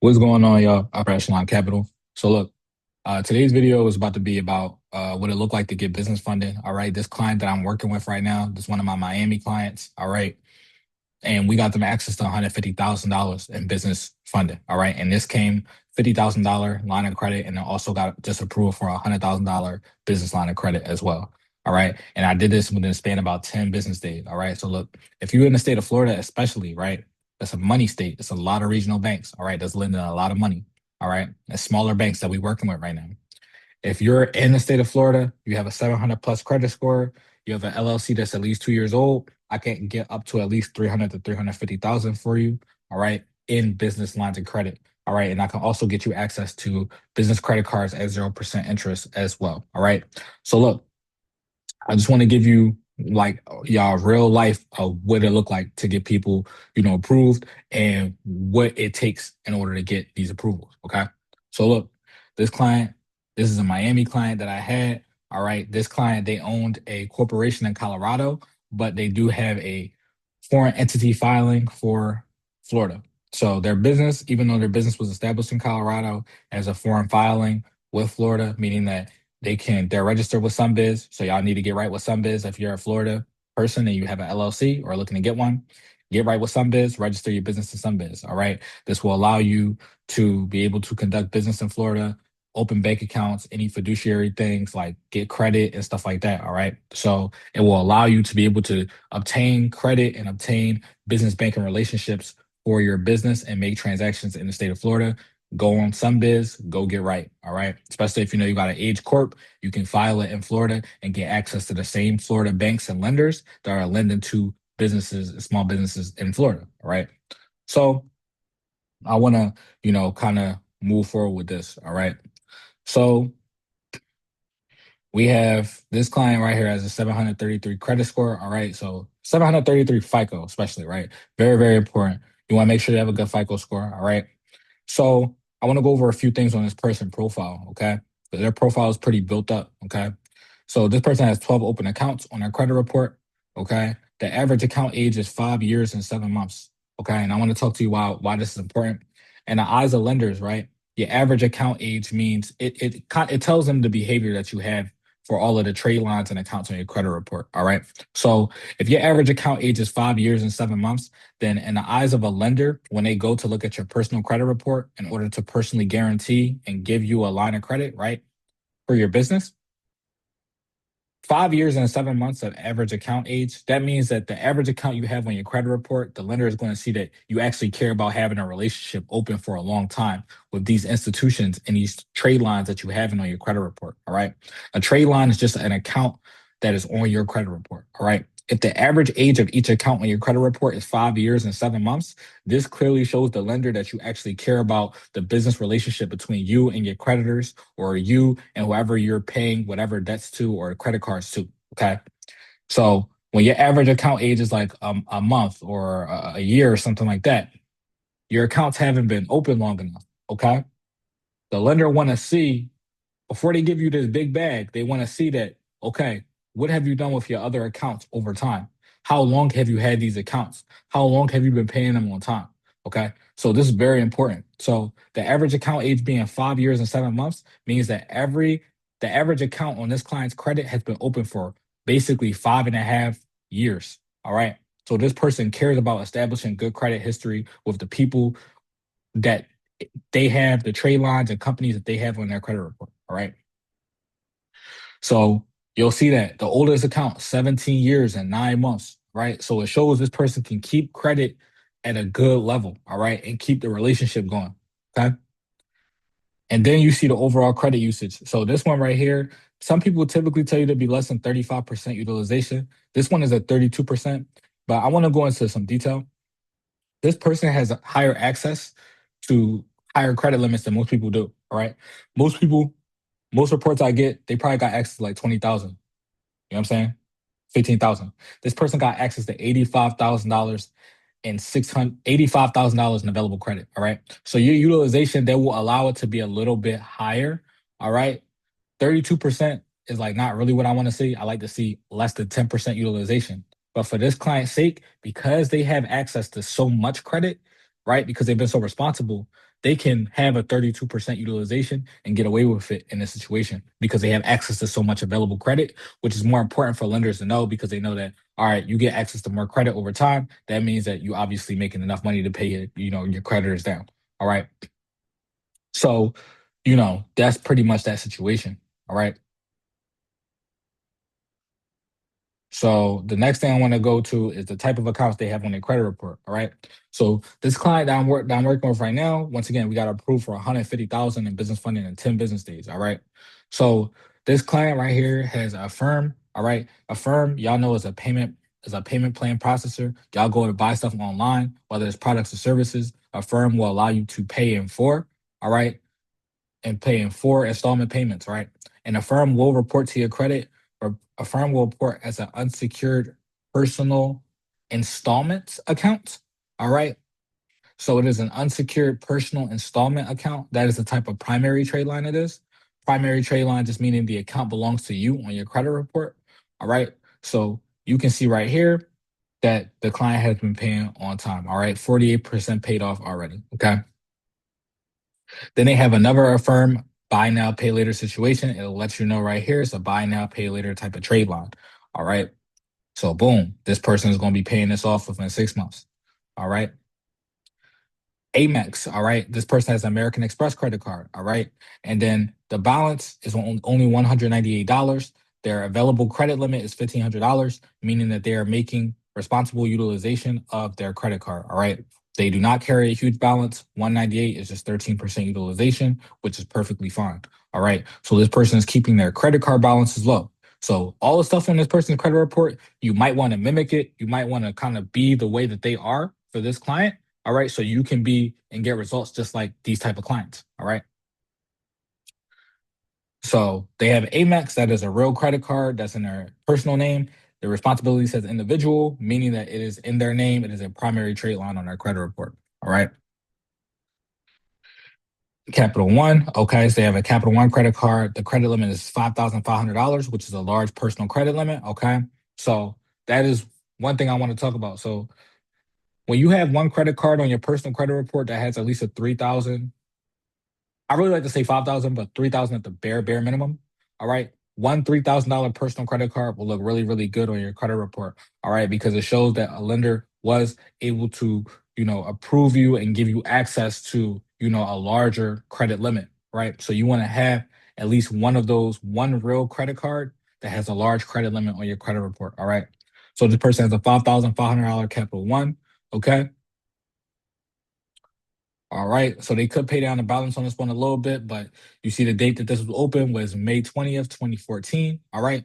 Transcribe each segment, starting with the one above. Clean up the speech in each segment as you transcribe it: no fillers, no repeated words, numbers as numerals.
What's going on, y'all? Upper Echelon Capital. So look, today's video is about to be about what it looked like to get business funding. All right. This client that I'm working with right now, this is one of my Miami clients. All right. And we got them access to $150,000 in business funding. All right. And this came $50,000 line of credit, and then also got just approval for a $100,000 business line of credit as well. All right. And I did this within a span of about 10 business days. All right. So look, if you're in the state of Florida, especially, right, that's a money state. It's a lot of regional banks. All right. That's lending a lot of money. All right. And smaller banks that we're working with right now. If you're in the state of Florida, you have a 700 plus credit score, you have an LLC that's at least 2 years old, I can get up to at least 300 to 350,000 for you. All right. In business lines of credit. All right. And I can also get you access to business credit cards at 0% interest as well. All right. So look, I just want to give you like y'all real life of what it look like to get people, approved, and what it takes in order to get these approvals. Okay. So look, this client, this is a Miami client that I had. All right. This client, they owned a corporation in Colorado, but they do have a foreign entity filing for Florida. So their business, even though their business was established in Colorado, has a foreign filing with Florida, meaning that they're registered with SunBiz. So y'all need to get right with SunBiz. If you're a Florida person and you have an LLC or looking to get one, get right with SunBiz, register your business in SunBiz. All right. This will allow you to be able to conduct business in Florida, open bank accounts, any fiduciary things like get credit and stuff like that. All right. So it will allow you to be able to obtain credit and obtain business banking relationships for your business and make transactions in the state of Florida. Go on SunBiz, go get right. All right. Especially if you know you got an Age Corp, you can file it in Florida and get access to the same Florida banks and lenders that are lending to businesses, small businesses in Florida. All right. So I want to, kind of move forward with this. All right. So we have this client right here has a 733 credit score. All right. So 733 FICO, especially, right? Very, very important. You want to make sure you have a good FICO score. All right. So I want to go over a few things on this person profile. Okay. So their profile is pretty built up. Okay. So this person has 12 open accounts on their credit report. Okay. The average account age is 5 years and 7 months. Okay. And I want to talk to you why this is important. In the eyes of lenders, right? Your average account age means it tells them the behavior that you have for all of the trade lines and accounts on your credit report. All right. So if your average account age is 5 years and 7 months, then in the eyes of a lender, when they go to look at your personal credit report in order to personally guarantee and give you a line of credit, right, for your business, 5 years and 7 months of average account age, that means that the average account you have on your credit report, the lender is going to see that you actually care about having a relationship open for a long time with these institutions and these trade lines that you have on your credit report. All right. A trade line is just an account that is on your credit report. All right. If the average age of each account on your credit report is 5 years and 7 months, this clearly shows the lender that you actually care about the business relationship between you and your creditors, or you and whoever you're paying whatever debts to or credit cards to. Okay. So when your average account age is like a month or a year or something like that, your accounts haven't been open long enough. Okay. The lender want to see, before they give you this big bag, they want to see that, okay, what have you done with your other accounts over time? How long have you had these accounts? How long have you been paying them on time? Okay. So this is very important. So the average account age being 5 years and 7 months means that the average account on this client's credit has been open for basically 5.5 years. All right. So this person cares about establishing good credit history with the people that they have, the trade lines and companies that they have on their credit report. All right. So you'll see that the oldest account, 17 years and 9 months, right? So it shows this person can keep credit at a good level, all right, and keep the relationship going. Okay. And then you see the overall credit usage. So this one right here, some people typically tell you to be less than 35% utilization. This one is at 32%, but I want to go into some detail. This person has higher access to higher credit limits than most people do. All right. Most people, most reports I get, they probably got access to like 20,000. You know what I'm saying? 15,000. This person got access to $85,000 and $85,000 in available credit. All right. So your utilization, that will allow it to be a little bit higher. All right. 32% is like not really what I want to see. I like to see less than 10% utilization. But for this client's sake, because they have access to so much credit, right? Because they've been so responsible, they can have a 32% utilization and get away with it in this situation because they have access to so much available credit, which is more important for lenders to know because they know that, all right, you get access to more credit over time. That means that you obviously making enough money to pay your creditors down. All right. So, that's pretty much that situation. All right. So the next thing I want to go to is the type of accounts they have on their credit report. All right. So this client that I'm working with right now, once again, we got approved for 150,000 in business funding in 10 business days. All right. So this client right here has Affirm. All right. Affirm, y'all know is a payment plan processor. Y'all go to buy stuff online, whether it's products or services. Affirm will allow you to pay in four. All right, and pay in four installment payments, right? And a firm will report to your credit, or a firm will report as an unsecured personal installment account. All right. So it is an unsecured personal installment account. That is the type of primary trade line it is. Primary trade line just meaning the account belongs to you on your credit report. All right. So you can see right here that the client has been paying on time. All right. 48% paid off already. Okay. Then they have another Affirm buy now, pay later situation. It'll let you know right here. It's a buy now, pay later type of trade line. All right. So boom, this person is going to be paying this off within 6 months. All right. Amex. All right. This person has an American Express credit card. All right. And then the balance is only $198. Their available credit limit is $1,500, meaning that they are making responsible utilization of their credit card. All right. They do not carry a huge balance. 198 is just 13% utilization, which is perfectly fine. All right. So this person is keeping their credit card balances low. So all the stuff on this person's credit report, you might want to mimic it. You might want to kind of be the way that they are for this client. All right. So you can be and get results just like these type of clients. All right. So they have Amex, that is a real credit card that's in their personal name. The responsibility says individual, meaning that it is in their name. It is a primary trade line on their credit report. All right. Capital One. Okay. So they have a Capital One credit card. The credit limit is $5,500, which is a large personal credit limit. Okay. So that is one thing I want to talk about. So when you have one credit card on your personal credit report that has at least a 3,000, I really like to say 5,000, but 3,000 at the bare minimum. All right. One $3,000 personal credit card will look really, really good on your credit report. All right. Because it shows that a lender was able to, approve you and give you access to, a larger credit limit. Right. So you want to have at least one of those, one real credit card that has a large credit limit on your credit report. All right. So this person has a $5,500 Capital One. Okay. All right. So they could pay down the balance on this one a little bit, but you see the date that this was open was May 20th, 2014. All right.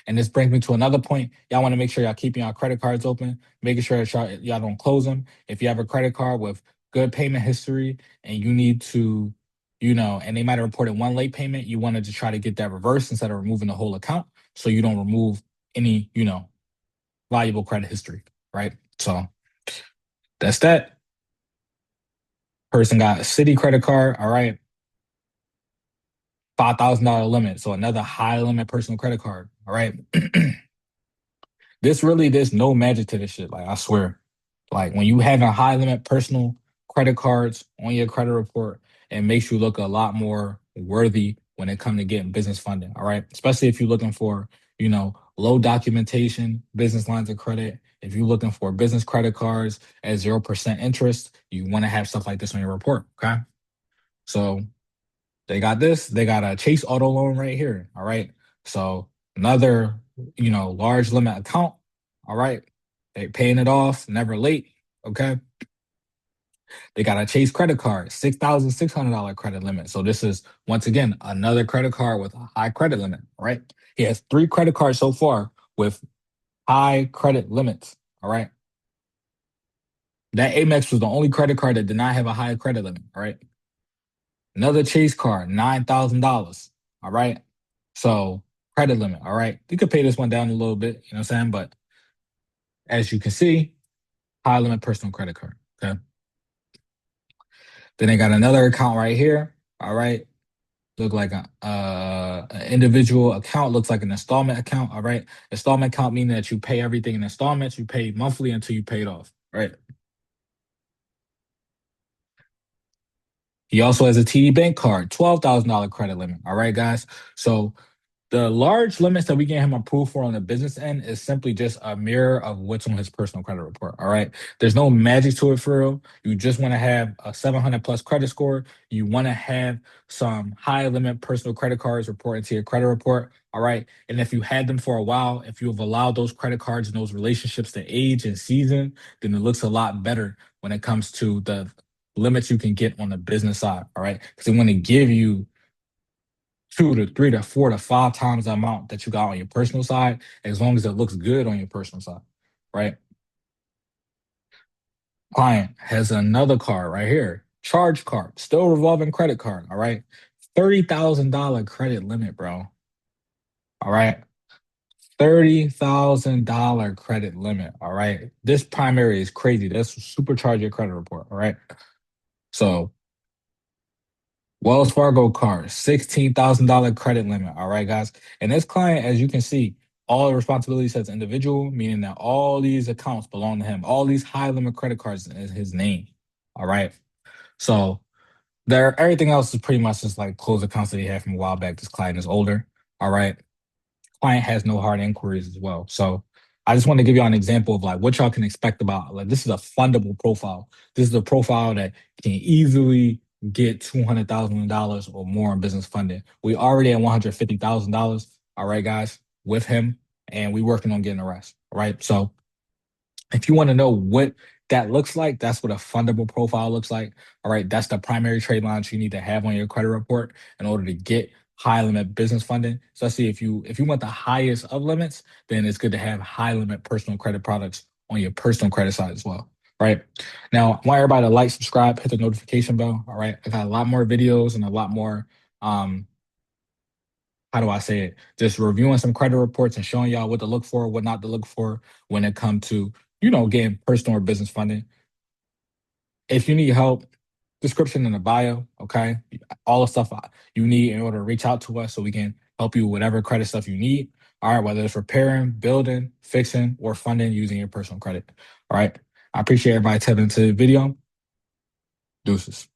And this brings me to another point. Y'all want to make sure y'all keeping y'all credit cards open, making sure that y'all don't close them. If you have a credit card with good payment history and you need to, and they might have reported one late payment, you wanted to try to get that reversed instead of removing the whole account so you don't remove any, valuable credit history. Right. So that's that. Person got a city credit card. All right. $5,000 limit. So another high limit personal credit card. All right. There's no magic to this shit. Like, I swear. Like, when you have a high limit personal credit cards on your credit report, it makes you look a lot more worthy when it comes to getting business funding. All right. Especially if you're looking for, low documentation, business lines of credit. If you're looking for business credit cards at 0% interest, you want to have stuff like this on your report. Okay. So they got this. They got a Chase Auto Loan right here. All right. So another, large limit account. All right. They paying it off, never late. Okay. They got a Chase credit card, $6,600 credit limit. So this is once again another credit card with a high credit limit. All right. He has three credit cards so far with high credit limits. All right. That Amex was the only credit card that did not have a high credit limit. All right. Another Chase card, $9,000. All right. So credit limit. All right. You could pay this one down a little bit, you know what I'm saying? But as you can see, high limit personal credit card. Okay. Then they got another account right here. All right. Look like an individual account, looks like an installment account. All right. Installment account meaning that you pay everything in installments. You pay monthly until you pay it off. Right. He also has a TD Bank card, $12,000 credit limit. All right, guys. So the large limits that we get him approved for on the business end is simply just a mirror of what's on his personal credit report. All right. There's no magic to it for real. You just want to have a 700 plus credit score. You want to have some high limit personal credit cards reporting to your credit report. All right. And if you had them for a while, if you have allowed those credit cards and those relationships to age and season, then it looks a lot better when it comes to the limits you can get on the business side. All right. Because they want to give you 2 to 3 to 4 to 5 times the amount that you got on your personal side, as long as it looks good on your personal side, right? Client has another card right here, charge card, still revolving credit card, all right? $30,000 credit limit, bro. All right. $30,000 credit limit. All right. This primary is crazy. That's supercharge your credit report. All right. So Wells Fargo card, $16,000 credit limit. All right, guys. And this client, as you can see, all the responsibilities as individual, meaning that all these accounts belong to him. All these high limit credit cards is his name. All right. So there, everything else is pretty much just like closed accounts that he had from a while back. This client is older. All right. Client has no hard inquiries as well. So I just want to give y'all an example of like what y'all can expect about. Like this is a fundable profile. This is a profile that can easily get $200,000 or more in business funding. We already at $150,000. All right, guys, with him, and we working on getting the rest. All right. So if you want to know what that looks like, that's what a fundable profile looks like. All right, that's the primary trade lines you need to have on your credit report in order to get high limit business funding. Especially if you want the highest of limits, then it's good to have high limit personal credit products on your personal credit side as well. Right now, I want everybody to like, subscribe, hit the notification bell. All right, I got a lot more videos and a lot more how do I say it? Just reviewing some credit reports and showing y'all what to look for, what not to look for when it comes to, getting personal or business funding. If you need help, description in the bio, okay? All the stuff you need in order to reach out to us so we can help you with whatever credit stuff you need. All right, whether it's repairing, building, fixing, or funding using your personal credit. All right. I appreciate everybody tapping into the video. Deuces.